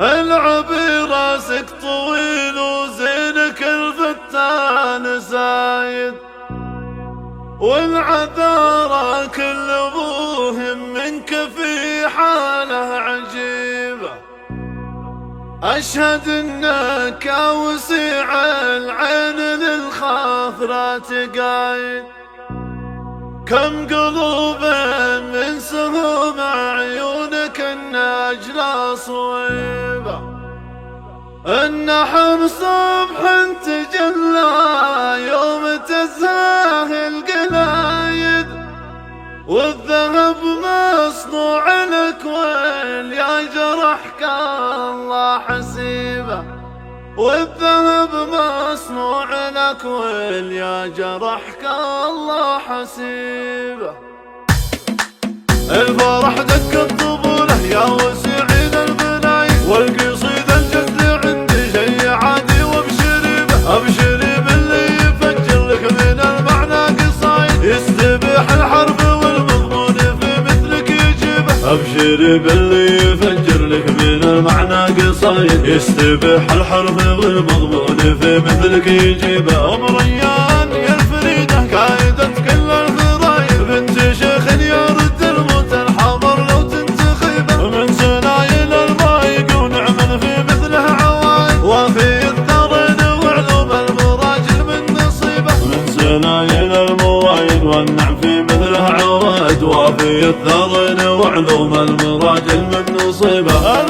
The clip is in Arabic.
العبي راسك طويل وزينك الفتان زايد، والعذارى كل ابوهم منك في حاله عجيبة. أشهد انك وسيع العين للخاطرة تقايد، كم قلوب من سهوم عيونك النجلة صويبة. النحر صبح تجلى يوم تزهى القلايد، والذهب مصنوع لك ويل يا جرحك الله حسيبه. والذهب مصنوع لك ويل يا جرحك الله حسيبه. الفرح دق الطبوله يا وسعين البنايد، والقصيد الجد عندي شي عادي وابشري به. ابشري باللي يفجر لك من المعنى قصايد، يستبيح الحرب والمضمون في مثلك يجيبه. ابشري باللي يفجر لك من المعنى قصايد، يستبيح الحرب والمضمون في مثلك يجيبه. ام ريان يا الفريده قايده كل الخرايب، بنت شيخ يرد الموت الحضر لو تنتخبه. من سنايل المايق ونعم في مثله عوايد، وفي الثرن وعلوم المراجل من نصيبه. من سنايل الموايد والنعم في مثله عوايد، وفي الثرن وعلوم المراجل من نصيبه.